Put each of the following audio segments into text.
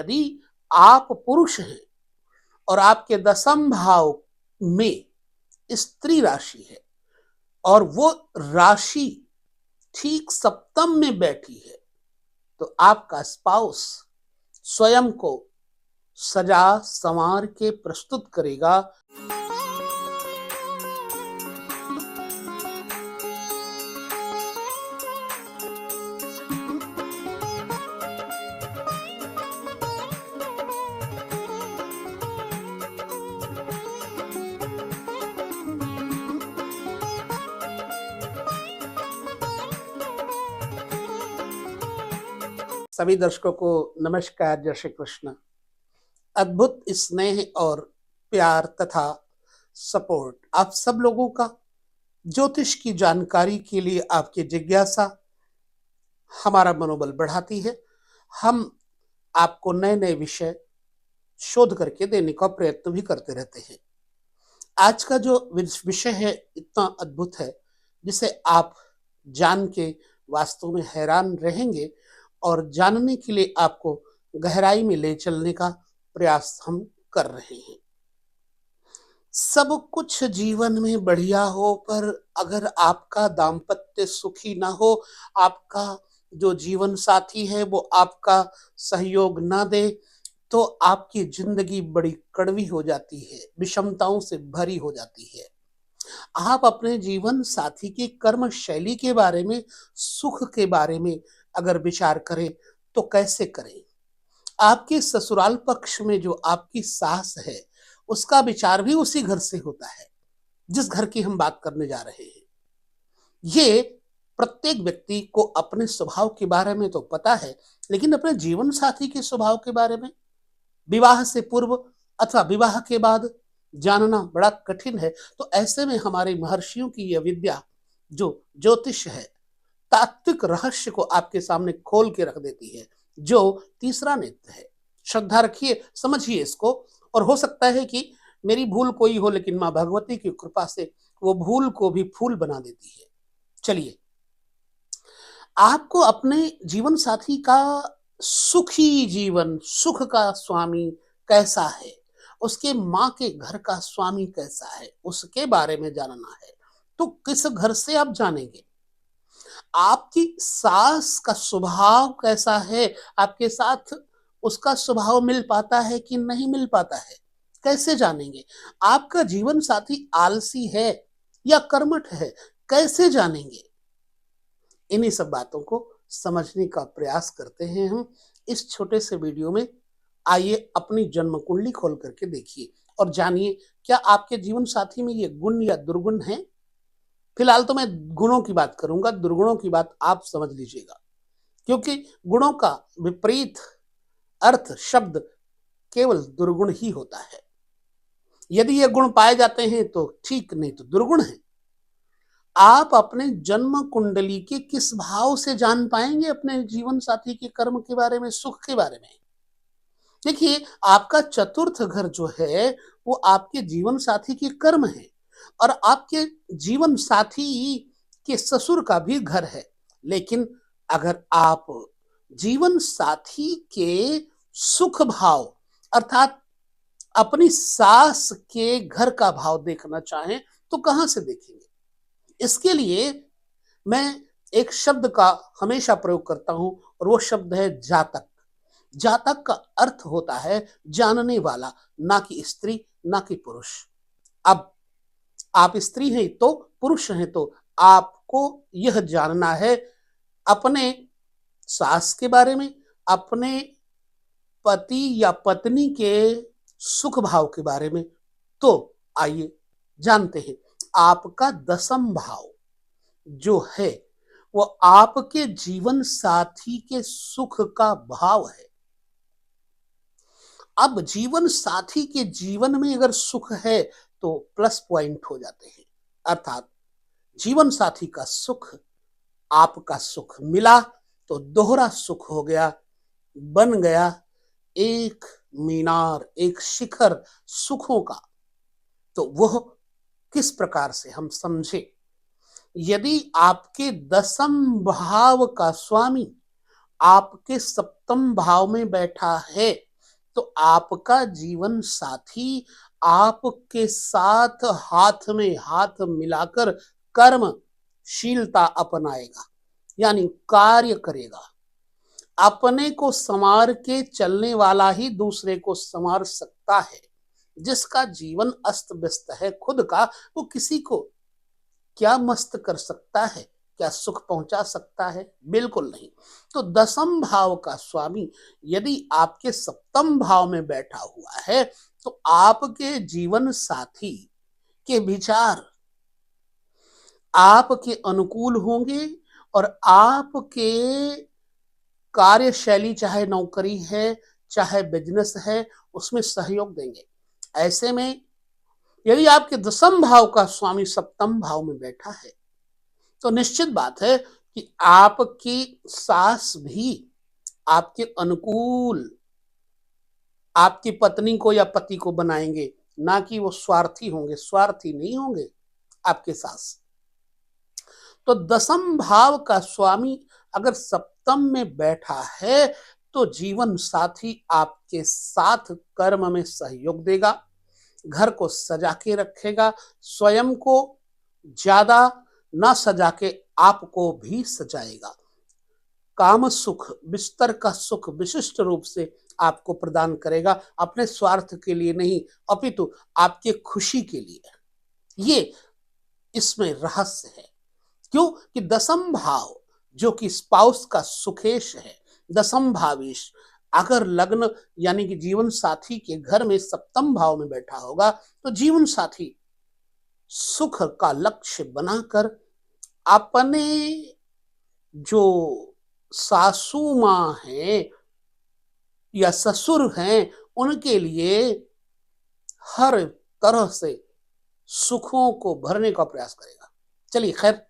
यदि आप पुरुष हैं और आपके दसम भाव में स्त्री राशि है और वो राशि ठीक सप्तम में बैठी है, तो आपका स्पाउस स्वयं को सजा संवार के प्रस्तुत करेगा। सभी दर्शकों को नमस्कार, जय श्री कृष्ण। अद्भुत स्नेह और प्यार तथा सपोर्ट आप सब लोगों का ज्योतिष की जानकारी के लिए आपकी जिज्ञासा हमारा मनोबल बढ़ाती है। हम आपको नए नए विषय शोध करके देने का प्रयत्न भी करते रहते हैं। आज का जो विषय है इतना अद्भुत है जिसे आप जान के वास्तव में हैरान रहेंगे और जानने के लिए आपको गहराई में ले चलने का प्रयास हम कर रहे हैं। सब कुछ जीवन में बढ़िया हो, पर अगर आपका दाम्पत्य सुखी ना हो, आपका जो जीवन साथी है वो आपका सहयोग ना दे, तो आपकी जिंदगी बड़ी कड़वी हो जाती है, विषमताओं से भरी हो जाती है। आप अपने जीवन साथी की कर्म शैली के बारे में, सुख के बारे में अगर विचार करें तो कैसे करें? आपके ससुराल पक्ष में जो आपकी सास है उसका विचार भी उसी घर से होता है जिस घर की हम बात करने जा रहे हैं। ये प्रत्येक व्यक्ति को अपने स्वभाव के बारे में तो पता है, लेकिन अपने जीवन साथी के स्वभाव के बारे में विवाह से पूर्व अथवा विवाह के बाद जानना बड़ा कठिन है। तो ऐसे में हमारे महर्षियों की यह विद्या जो ज्योतिष है, तात्विक रहस्य को आपके सामने खोल के रख देती है, जो तीसरा नेत्र है। श्रद्धा रखिए, समझिए इसको, और हो सकता है कि मेरी भूल कोई हो, लेकिन मां भगवती की कृपा से वो भूल को भी फूल बना देती है। चलिए, आपको अपने जीवन साथी का सुखी जीवन, सुख का स्वामी कैसा है, उसके माँ के घर का स्वामी कैसा है, उसके बारे में जानना है। तो किस घर से आप जानेंगे? आपकी सास का स्वभाव कैसा है, आपके साथ उसका स्वभाव मिल पाता है कि नहीं मिल पाता है, कैसे जानेंगे? आपका जीवन साथी आलसी है या कर्मठ है, कैसे जानेंगे? इन्हीं सब बातों को समझने का प्रयास करते हैं हम इस छोटे से वीडियो में। आइए अपनी जन्म कुंडली खोल करके देखिए और जानिए क्या आपके जीवन साथी में ये गुण या दुर्गुण है। फिलहाल तो मैं गुणों की बात करूंगा, दुर्गुणों की बात आप समझ लीजिएगा, क्योंकि गुणों का विपरीत अर्थ शब्द केवल दुर्गुण ही होता है। यदि ये गुण पाए जाते हैं तो ठीक, नहीं तो दुर्गुण है। आप अपने जन्म कुंडली के किस भाव से जान पाएंगे अपने जीवन साथी के कर्म के बारे में, सुख के बारे में? देखिए, आपका चतुर्थ घर जो है वो आपके जीवन साथी के कर्म है और आपके जीवन साथी के ससुर का भी घर है। लेकिन अगर आप जीवन साथी के सुख भाव अर्थात अपनी सास के घर का भाव देखना चाहें तो कहां से देखेंगे? इसके लिए मैं एक शब्द का हमेशा प्रयोग करता हूं और वो शब्द है जातक। जातक का अर्थ होता है जानने वाला, ना कि स्त्री, ना कि पुरुष। अब आप स्त्री हैं तो, पुरुष हैं तो आपको यह जानना है अपने सास के बारे में, अपने पति या पत्नी के सुख भाव के बारे में। तो आइए जानते हैं। आपका दसम भाव जो है वो आपके जीवन साथी के सुख का भाव है। अब जीवन साथी के जीवन में अगर सुख है तो प्लस पॉइंट हो जाते हैं, अर्थात जीवन साथी का सुख, आपका सुख मिला तो दोहरा सुख हो गया, बन गया एक मीनार, एक शिखर सुखों का। तो वह किस प्रकार से हम समझे? यदि आपके दसम भाव का स्वामी आपके सप्तम भाव में बैठा है तो आपका जीवन साथी आपके साथ हाथ में हाथ मिलाकर कर्मशीलता अपनाएगा, यानी कार्य करेगा। अपने को संवार के चलने वाला ही दूसरे को संवार सकता है। जिसका जीवन अस्त व्यस्त है खुद का, वो किसी को क्या मस्त कर सकता है, क्या सुख पहुंचा सकता है? बिल्कुल नहीं। तो दसम भाव का स्वामी यदि आपके सप्तम भाव में बैठा हुआ है तो आपके जीवन साथी के विचार आपके अनुकूल होंगे और आपके कार्यशैली, चाहे नौकरी है चाहे बिजनेस है, उसमें सहयोग देंगे। ऐसे में यदि आपके दसम भाव का स्वामी सप्तम भाव में बैठा है तो निश्चित बात है कि आपकी सास भी आपके अनुकूल आपकी पत्नी को या पति को बनाएंगे, ना कि वो स्वार्थी होंगे। स्वार्थी नहीं होंगे आपके सास। तो दसम भाव का स्वामी अगर सप्तम में बैठा है तो जीवन साथी आपके साथ कर्म में सहयोग देगा, घर को सजा के रखेगा, स्वयं को ज्यादा ना सजा के आपको भी सजाएगा। काम सुख, बिस्तर का सुख विशिष्ट रूप से आपको प्रदान करेगा, अपने स्वार्थ के लिए नहीं अपितु आपके खुशी के लिए। ये इसमें रहस्य है। क्यों कि दसम भाव जो कि स्पाउस का सुखेश है, दसम भावेश अगर लग्न यानी कि जीवन साथी के घर में सप्तम भाव में बैठा होगा तो जीवन साथी सुख का लक्ष्य बनाकर अपने जो सासू माँ हैं या ससुर हैं उनके लिए हर तरह से सुखों को भरने का प्रयास करेगा। चलिए खैर,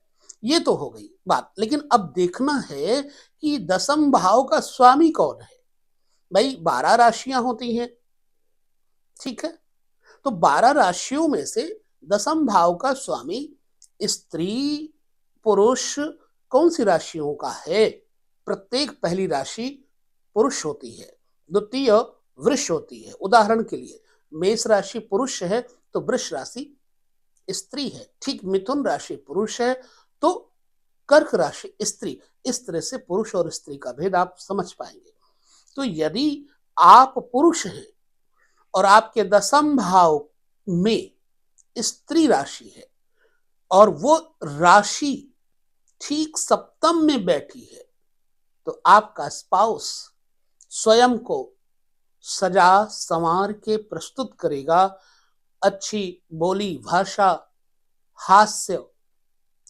ये तो हो गई बात, लेकिन अब देखना है कि दसम भाव का स्वामी कौन है। भाई 12 राशियां होती हैं, ठीक है? तो 12 राशियों में से दसम भाव का स्वामी स्त्री पुरुष कौन सी राशियों का है? प्रत्येक पहली राशि पुरुष होती है, द्वितीय वृष होती है। उदाहरण के लिए मेष राशि पुरुष है तो वृष राशि स्त्री है, ठीक मिथुन राशि पुरुष है तो कर्क राशि स्त्री। इस तरह से पुरुष और स्त्री का भेद आप समझ पाएंगे। तो यदि आप पुरुष हैं और आपके दसम भाव में स्त्री राशि है और वो राशि ठीक सप्तम में बैठी है तो आपका स्पाउस स्वयं को सजा संवार के प्रस्तुत करेगा। अच्छी बोली भाषा, हास्य,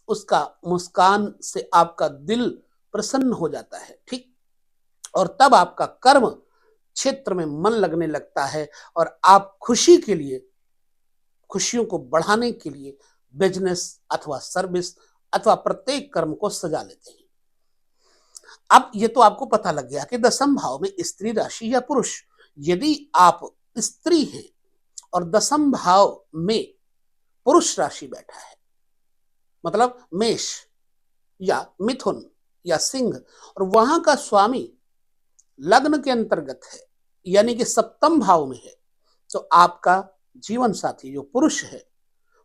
उसका मुस्कान से आपका दिल प्रसन्न हो जाता है, ठीक। और तब आपका कर्म क्षेत्र में मन लगने लगता है और आप खुशी के लिए, खुशियों को बढ़ाने के लिए बिजनेस अथवा सर्विस अथवा प्रत्येक कर्म को सजा लेते हैं। अब ये तो आपको पता लग गया कि दसम भाव में स्त्री राशि या पुरुष। यदि आप स्त्री हैं और दसम भाव में पुरुष राशि बैठा है, मतलब मेष या मिथुन या सिंह, और वहां का स्वामी लग्न के अंतर्गत है यानी कि सप्तम भाव में है, तो आपका जीवन साथी जो पुरुष है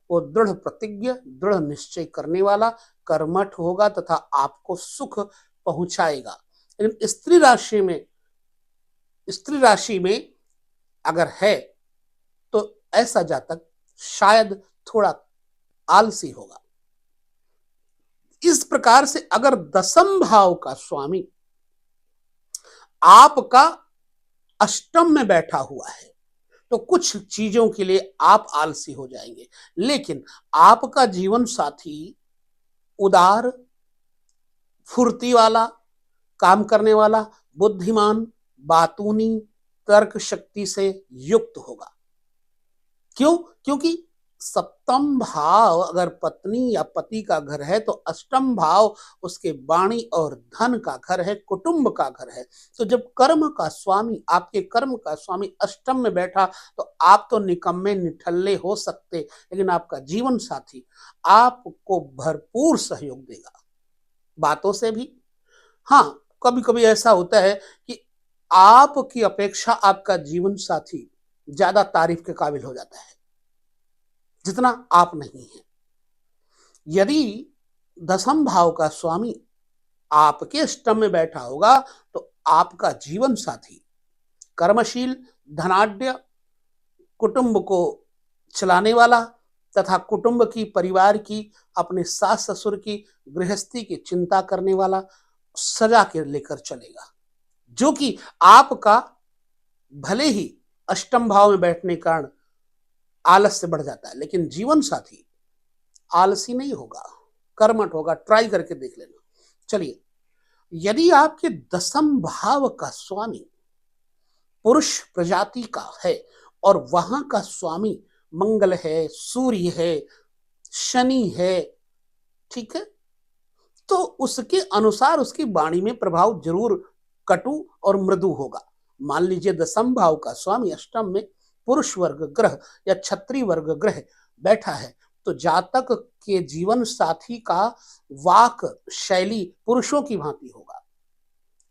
वो दृढ़ प्रतिज्ञ, दृढ़ निश्चय करने वाला, कर्मठ होगा तथा आपको सुख पहुंचाएगा। लेकिन स्त्री राशि में अगर है तो ऐसा जातक शायद थोड़ा आलसी होगा। इस प्रकार से अगर दसम भाव का स्वामी आपका अष्टम में बैठा हुआ है तो कुछ चीजों के लिए आप आलसी हो जाएंगे, लेकिन आपका जीवन साथी उदार, फुर्ती वाला, काम करने वाला, बुद्धिमान, बातूनी, तर्क शक्ति से युक्त होगा। क्यों? क्योंकि सप्तम भाव अगर पत्नी या पति का घर है तो अष्टम भाव उसके वाणी और धन का घर है, कुटुंब का घर है। तो जब कर्म का स्वामी, आपके कर्म का स्वामी अष्टम में बैठा तो आप तो निकम्मे निठल्ले हो सकते, लेकिन आपका जीवन साथी आपको भरपूर सहयोग देगा, बातों से भी। हाँ, कभी कभी ऐसा होता है कि आपकी अपेक्षा आपका जीवन साथी ज्यादा तारीफ के काबिल हो जाता है जितना आप नहीं है। यदि दसम भाव का स्वामी आपके अष्टम में बैठा होगा तो आपका जीवन साथी कर्मशील, धनाढ्य, कुटुंब को चलाने वाला तथा कुटुंब की, परिवार की, अपने सास ससुर की, गृहस्थी की चिंता करने वाला सजा के लेकर चलेगा, जो कि आपका भले ही अष्टम भाव में बैठने के कारण आलस से बढ़ जाता है, लेकिन जीवन साथी आलसी नहीं होगा, कर्मठ होगा। ट्राई करके देख लेना। चलिए, यदि आपके दसम भाव का स्वामी पुरुष प्रजाति का है और वहां का स्वामी मंगल है, सूर्य है, शनि है, ठीक है, तो उसके अनुसार उसकी वाणी में प्रभाव जरूर कटु और मृदु होगा। मान लीजिए दसम भाव का स्वामी अष्टम में पुरुष वर्ग ग्रह या क्षत्रिय वर्ग ग्रह बैठा है, तो जातक के जीवन साथी का वाक शैली पुरुषों की भांति होगा,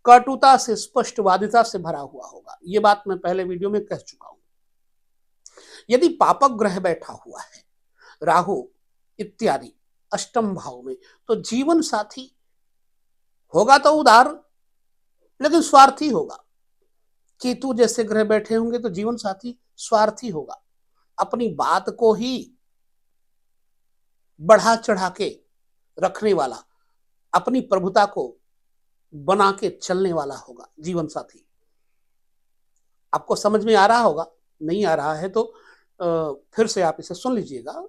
कटुता से, स्पष्टवादिता से भरा हुआ होगा। ये बात मैं पहले वीडियो में कह चुका हूं। यदि पापक ग्रह बैठा हुआ है, राहु इत्यादि अष्टम भाव में, तो जीवन साथी होगा तो उदार लेकिन स्वार्थी होगा। केतु जैसे ग्रह बैठे होंगे तो जीवन साथी स्वार्थी होगा, अपनी बात को ही बढ़ा चढ़ा के रखने वाला, अपनी प्रभुता को बना के चलने वाला होगा जीवन साथी। आपको समझ में आ रहा होगा, नहीं आ रहा है तो फिर से आप इसे सुन लीजिएगा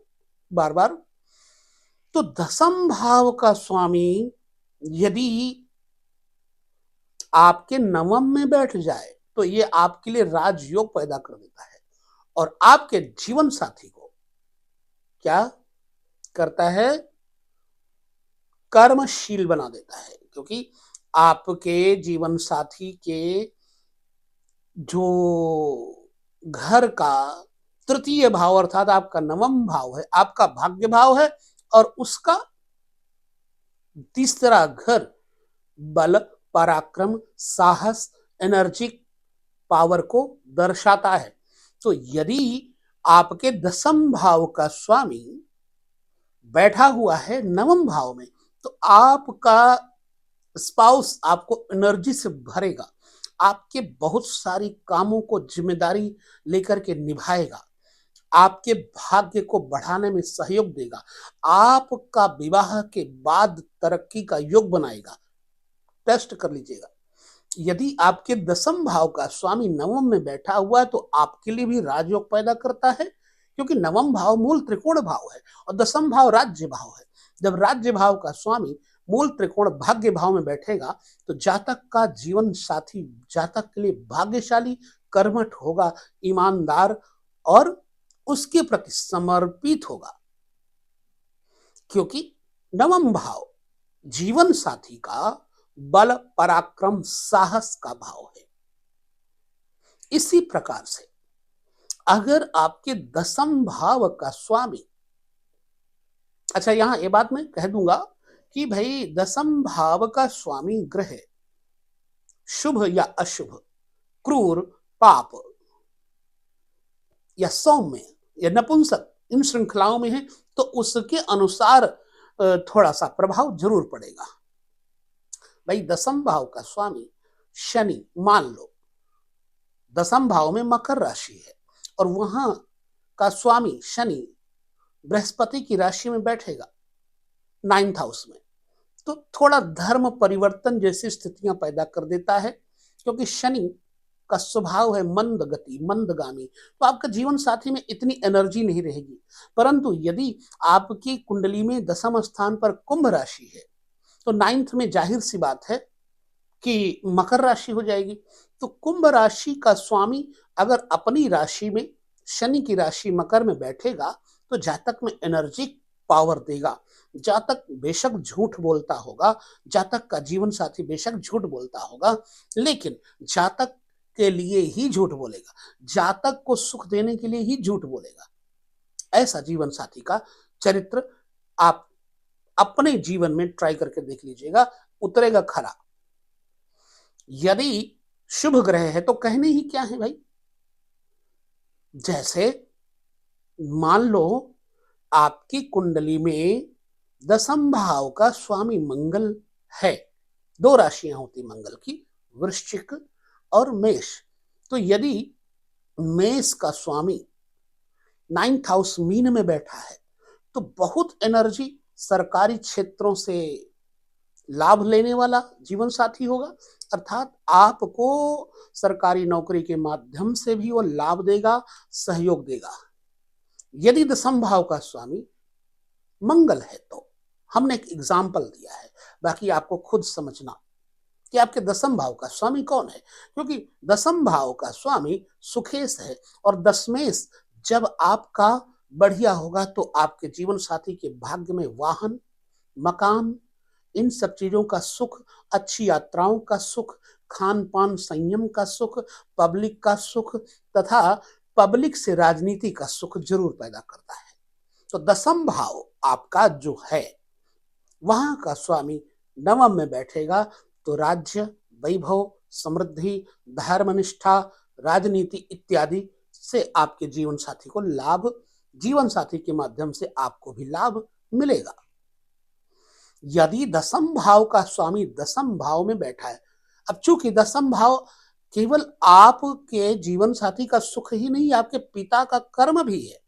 बार बार। तो दसम भाव का स्वामी यदि आपके नवम में बैठ जाए तो ये आपके लिए राजयोग पैदा कर देता है और आपके जीवन साथी को क्या करता है, कर्मशील बना देता है। क्योंकि आपके जीवन साथी के जो घर का तृतीय भाव अर्थात आपका नवम भाव है, आपका भाग्य भाव है, और उसका तीसरा घर बल, पराक्रम, साहस, एनर्जी, पावर को दर्शाता है। तो यदि आपके दसम भाव का स्वामी बैठा हुआ है नवम भाव में, तो आपका स्पाउस आपको एनर्जी से भरेगा, आपके बहुत सारी कामों को जिम्मेदारी लेकर के निभाएगा, आपके भाग्य को बढ़ाने में सहयोग देगा, आपका विवाह के बाद तरक्की का योग बनाएगा। टेस्ट कर लीजिएगा। यदि आपके दसम भाव का स्वामी नवम में बैठा हुआ है तो आपके लिए भी राजयोग पैदा करता है, क्योंकि नवम भाव मूल त्रिकोण भाव है और दसम भाव राज्य भाव है। जब राज्य भाव का स्वामी मूल त्रिकोण भाग्य भाव में बैठेगा तो जातक का जीवन साथी जातक के लिए भाग्यशाली, कर्मठ होगा, ईमानदार और उसके प्रति समर्पित होगा, क्योंकि नवम भाव जीवन साथी का बल, पराक्रम, साहस का भाव है। इसी प्रकार से अगर आपके दसम भाव का स्वामी, अच्छा यहां ये बात मैं कह दूंगा कि भाई दसम भाव का स्वामी ग्रह शुभ या अशुभ, क्रूर, पाप या सौम्य या नपुंसक इन श्रृंखलाओं में है तो उसके अनुसार थोड़ा सा प्रभाव जरूर पड़ेगा। भाई दसम भाव का स्वामी शनि, मान लो दसम भाव में मकर राशि है और वहां का स्वामी शनि बृहस्पति की राशि में बैठेगा 9th हाउस में, तो थोड़ा धर्म परिवर्तन जैसी स्थितियां पैदा कर देता है, क्योंकि शनि का स्वभाव है मंद गति, मंदगामी, तो आपका जीवन साथी में इतनी एनर्जी नहीं रहेगी। परंतु यदि आपकी कुंडली में दसम स्थान पर कुंभ राशि है तो 9th में जाहिर सी बात है कि मकर राशि हो जाएगी। तो कुंभ राशि का स्वामी अगर अपनी राशि में शनि की राशि मकर में बैठेगा तो जातक में एनर्जी पावर देगा। जातक बेशक झूठ बोलता होगा, जातक का जीवन साथी बेशक झूठ बोलता होगा, लेकिन जातक के लिए ही झूठ बोलेगा, जातक को सुख देने के लिए ही झूठ बोलेगा। ऐसा जीवन साथी का चरित्र आप अपने जीवन में ट्राई करके देख लीजिएगा, उतरेगा खरा। यदि शुभ ग्रह है तो कहने ही क्या है भाई। जैसे मान लो आपकी कुंडली में दसम भाव का स्वामी मंगल है। दो राशियां होती मंगल की, वृश्चिक और मेष। तो यदि मेष का स्वामी 9th हाउस मीन में बैठा है तो बहुत एनर्जी, सरकारी क्षेत्रों से लाभ लेने वाला जीवन साथी होगा। अर्थात आपको सरकारी नौकरी के माध्यम से भी वो लाभ देगा, सहयोग देगा। यदि दसम भाव का स्वामी मंगल है तो हमने एक एग्जाम्पल दिया है, बाकी आपको खुद समझना कि आपके दसम भाव का स्वामी कौन है। क्योंकि दसम भाव का स्वामी सुखेश है और दशमेश जब आपका बढ़िया होगा तो आपके जीवन साथी के भाग्य में वाहन, मकान, इन सब चीजों का सुख, अच्छी यात्राओं का सुख, खान पान संयम का सुख, पब्लिक का सुख तथा पब्लिक से राजनीति का सुख जरूर पैदा करता है। तो दसम भाव आपका जो है वहां का स्वामी नवम में बैठेगा तो राज्य, वैभव, समृद्धि, धर्मनिष्ठा, राजनीति इत्यादि से आपके जीवन साथी को लाभ, जीवन साथी के माध्यम से आपको भी लाभ मिलेगा। यदि दसम भाव का स्वामी दसम भाव में बैठा है, अब चूंकि दसम भाव केवल आपके जीवन साथी का सुख ही नहीं, आपके पिता का कर्म भी है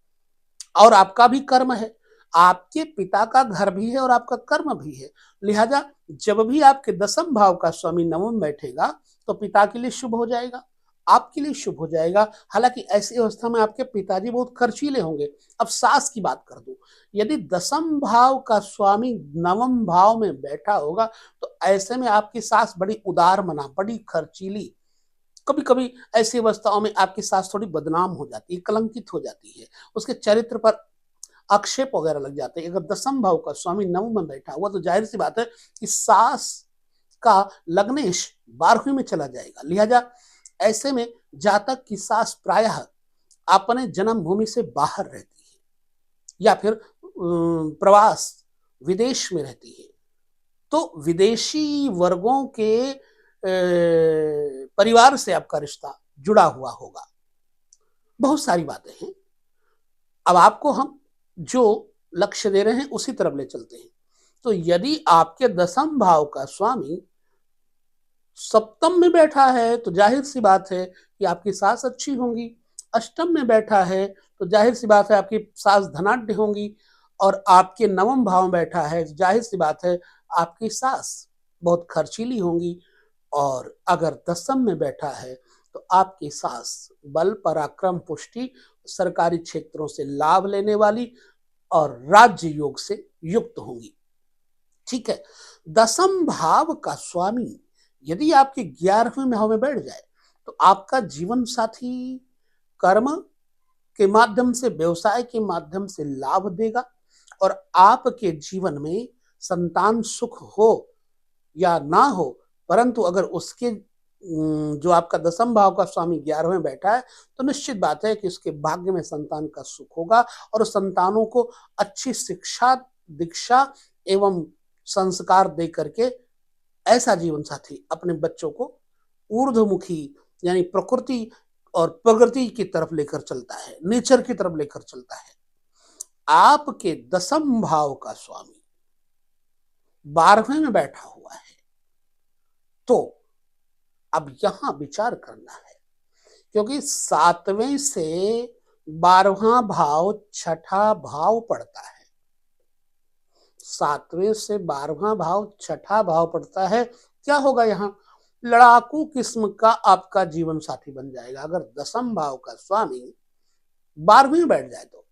और आपका भी कर्म है, आपके पिता का घर भी है और आपका कर्म भी है। लिहाजा जब भी आपके दसम भाव का स्वामी नवम बैठेगा तो पिता के लिए शुभ हो जाएगा, आपके लिए शुभ हो जाएगा। हालांकि ऐसी अवस्था में आपके पिताजी बहुत खर्चीले होंगे। अब सास की बात कर दूं, यदि दसम भाव का स्वामी नवम भाव में बैठा होगा तो ऐसे में आपकी सास बड़ी उदार मना, बड़ी खर्चीली, कभी कभी ऐसी अवस्थाओं में आपकी सास थोड़ी बदनाम हो जाती है, कलंकित हो जाती है, उसके चरित्र पर आक्षेप वगैरह लग जाते हैं। अगर दसम भाव का स्वामी नवम में बैठा हुआ तो जाहिर सी बात है कि सास का लग्नेश 12वीं में चला जाएगा। लिहाजा ऐसे में जातक की सास प्रायः अपने जन्मभूमि से बाहर रहती है या फिर प्रवास, विदेश में रहती है। तो विदेशी वर्गों के परिवार से आपका रिश्ता जुड़ा हुआ होगा। बहुत सारी बातें हैं। अब आपको हम जो लक्ष्य दे रहे हैं उसी तरफ ले चलते हैं। तो यदि आपके दसम भाव का स्वामी सप्तम में बैठा है तो जाहिर सी बात है कि आपकी सास अच्छी होंगी। अष्टम में बैठा है तो जाहिर सी बात है आपकी सास धनाढ्य होंगी। और आपके नवम भाव में बैठा है, जाहिर सी बात है आपकी सास बहुत खर्चीली होंगी। और अगर दसम में बैठा है तो आपकी सास बल, पराक्रम, पुष्टि, सरकारी क्षेत्रों से लाभ लेने वाली और राज्य योग से युक्त होंगी। ठीक है। दसम भाव का स्वामी यदि आपके 11वें भाव में बैठ जाए तो आपका जीवन साथी कर्म के माध्यम से, व्यवसाय के माध्यम से लाभ देगा और आपके जीवन में संतान सुख हो या ना हो, परंतु अगर उसके जो आपका दसम भाव का स्वामी 11वें में बैठा है तो निश्चित बात है कि उसके भाग्य में संतान का सुख होगा और उस संतानों को अच्छी शिक्षा, दीक्षा एवं संस्कार दे करके ऐसा जीवन साथी अपने बच्चों को ऊर्ध्वमुखी यानी प्रकृति और प्रगति की तरफ लेकर चलता है, नेचर की तरफ लेकर चलता है। आपके दसम भाव का स्वामी 12वें में बैठा हुआ है तो अब यहां विचार करना है, क्योंकि 7वें से 12वां भाव छठा भाव पड़ता है। 7वें से 12वां भाव छठा भाव पड़ता है। क्या होगा यहां? लड़ाकू किस्म का आपका जीवन साथी बन जाएगा। अगर दसम भाव का स्वामी 12वीं में बैठ जाए तो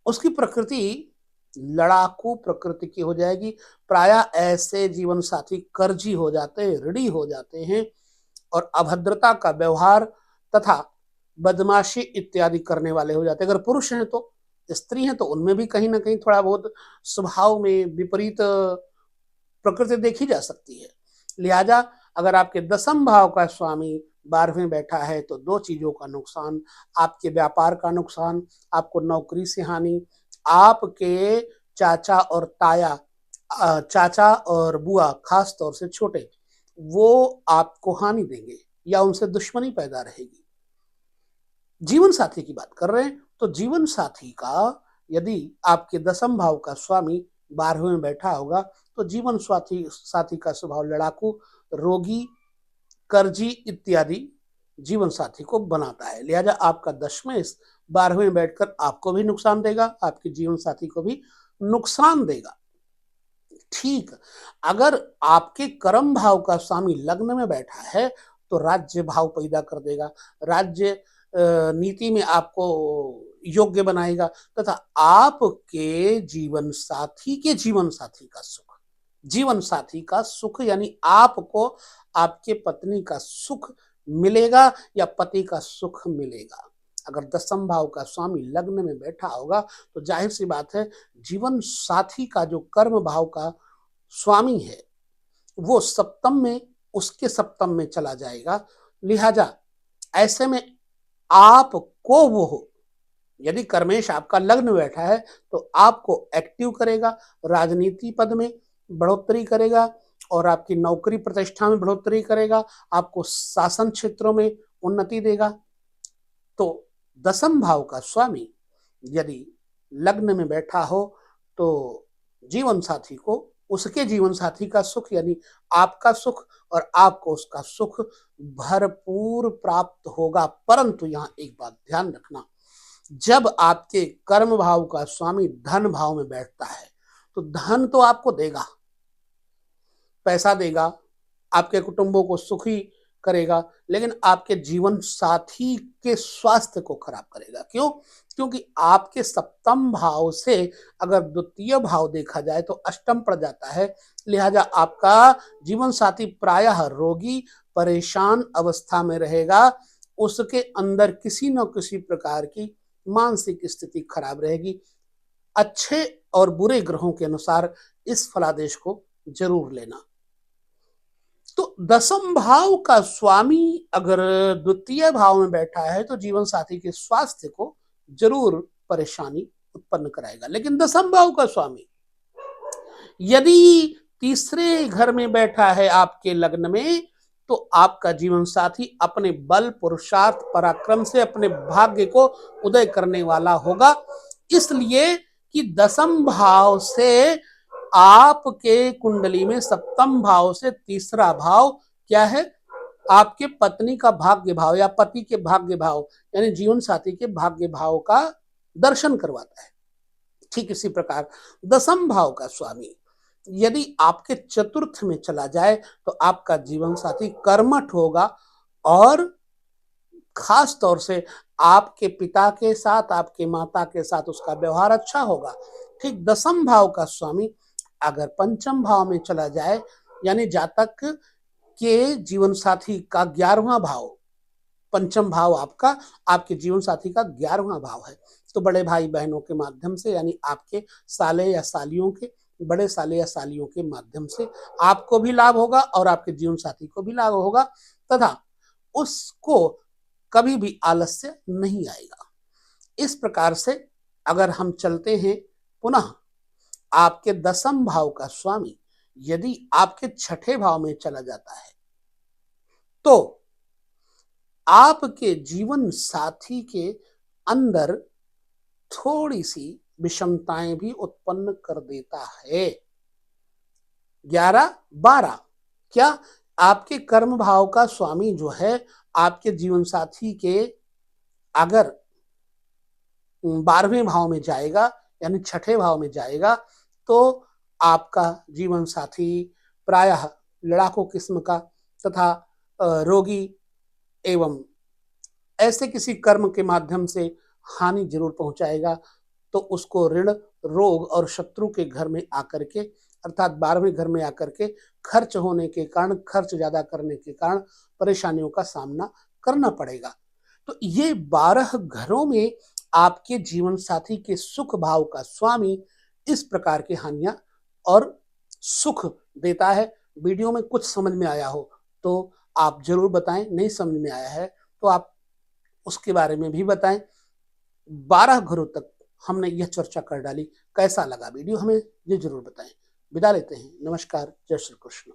उसकी प्रकृति लड़ाकू प्रकृति की हो जाएगी। प्रायः ऐसे जीवन साथी कर्जी हो जाते हैं, ऋणी हो जाते हैं और अभद्रता का व्यवहार तथा बदमाशी इत्यादि करने वाले हो जाते हैं। अगर पुरुष हैं तो, स्त्री हैं तो उनमें भी कहीं ना कहीं थोड़ा बहुत स्वभाव में विपरीत प्रकृति देखी जा सकती है। लिहाजा अगर आपके दसम भाव का स्वामी 12वें बैठा है तो दो चीजों का नुकसान, आपके व्यापार का नुकसान, आपको नौकरी से हानि, आपके चाचा और ताया, चाचा और बुआ खास तौर से छोटे, वो आपको हानि देंगे। या उनसे दुश्मनी पैदा रहेगी। जीवन साथी की बात कर रहे हैं तो जीवन साथी का यदि आपके दसम भाव का स्वामी 12वें में बैठा होगा तो जीवन साथी साथी का स्वभाव लड़ाकू, रोगी, कर्जी इत्यादि जीवन साथी को बनाता है। लिहाजा आपका दशमेश 12वें में बैठकर आपको भी नुकसान देगा, आपके जीवन साथी को भी नुकसान देगा। ठीक, अगर आपके कर्म भाव का स्वामी लग्न में बैठा है तो राज्य भाव पैदा कर देगा, राज्य नीति में आपको योग्य बनाएगा तथा आपके जीवन साथी का सुख, जीवन साथी का सुख यानी आपको आपके पत्नी का सुख मिलेगा या पति का सुख मिलेगा। अगर दसम भाव का स्वामी लग्न में बैठा होगा तो जाहिर सी बात है जीवन साथी का जो कर्म भाव का स्वामी है वो सप्तम में, उसके सप्तम में चला जाएगा। लिहाजा ऐसे में आपको वो, यदि कर्मेश आपका लग्न बैठा है तो आपको एक्टिव करेगा, राजनीति पद में बढ़ोतरी करेगा और आपकी नौकरी प्रतिष्ठा में बढ़ोतरी करेगा, आपको शासन क्षेत्रों में उन्नति देगा। तो दसम भाव का स्वामी यदि लग्न में बैठा हो तो जीवन साथी को उसके जीवन साथी का सुख यानी आपका सुख और आपको उसका सुख भरपूर प्राप्त होगा। परंतु यहाँ एक बात ध्यान रखना, जब आपके कर्म भाव का स्वामी धन भाव में बैठता है तो धन तो आपको देगा, पैसा देगा, आपके कुटुंबों को सुखी करेगा, लेकिन आपके जीवन साथी के स्वास्थ्य को खराब करेगा। क्यों? क्योंकि आपके सप्तम भाव से अगर द्वितीय भाव देखा जाए तो अष्टम पड़ जाता है। लिहाजा आपका जीवन साथी प्रायः रोगी, परेशान अवस्था में रहेगा, उसके अंदर किसी न किसी प्रकार की मानसिक स्थिति खराब रहेगी। अच्छे और बुरे ग्रहों के अनुसार इस फलादेश को जरूर लेना। तो दसम भाव का स्वामी अगर द्वितीय भाव में बैठा है तो जीवन साथी के स्वास्थ्य को जरूर परेशानी उत्पन्न कराएगा। लेकिन दसम भाव का स्वामी यदि तीसरे घर में बैठा है आपके लग्न में तो आपका जीवन साथी अपने बल, पुरुषार्थ, पराक्रम से अपने भाग्य को उदय करने वाला होगा। इसलिए कि दसम भाव से आपके कुंडली में सप्तम भाव से तीसरा भाव क्या है? आपके पत्नी का भाग्य भाव या पति के भाग्य भाव यानी जीवन साथी के भाग्य भाव का दर्शन करवाता है। ठीक इसी प्रकार दसम भाव का स्वामी यदि आपके चतुर्थ में चला जाए तो आपका जीवन साथी कर्मठ होगा और खास तौर से आपके पिता के साथ, आपके माता के साथ उसका व्यवहार अच्छा होगा। ठीक दसम भाव का स्वामी अगर पंचम भाव में चला जाए यानी जातक के जीवन साथी का 11वां भाव, पंचम भाव आपका आपके जीवन साथी का 11वां भाव है, तो बड़े भाई बहनों के माध्यम से यानी आपके साले या सालियों के, बड़े साले या सालियों के माध्यम से आपको भी लाभ होगा और आपके जीवन साथी को भी लाभ होगा तथा उसको कभी भी आलस्य नहीं आएगा। इस प्रकार से अगर हम चलते हैं पुनः आपके दसम भाव का स्वामी यदि आपके छठे भाव में चला जाता है तो आपके जीवन साथी के अंदर थोड़ी सी विषमताएं भी उत्पन्न कर देता है। 11-12 क्या आपके कर्म भाव का स्वामी जो है आपके जीवन साथी के अगर 12वें भाव में जाएगा यानी छठे भाव में जाएगा तो आपका जीवन साथी प्रायः लड़ाकू किस्म का तथा रोगी एवं ऐसे किसी कर्म के माध्यम से हानि जरूर पहुंचाएगा। तो उसको ऋण, रोग और शत्रु के घर में आकर के अर्थात 12वें घर में आकर के खर्च होने के कारण, खर्च ज्यादा करने के कारण परेशानियों का सामना करना पड़ेगा। तो ये 12 घरों में आपके जीवन साथी के सुख भाव का स्वामी इस प्रकार की हानियां और सुख देता है। वीडियो में कुछ समझ में आया हो तो आप जरूर बताएं, नहीं समझ में आया है तो आप उसके बारे में भी बताएं। 12 घरों तक हमने यह चर्चा कर डाली, कैसा लगा वीडियो हमें ये जरूर बताएं। विदा लेते हैं, नमस्कार, जय श्री कृष्ण।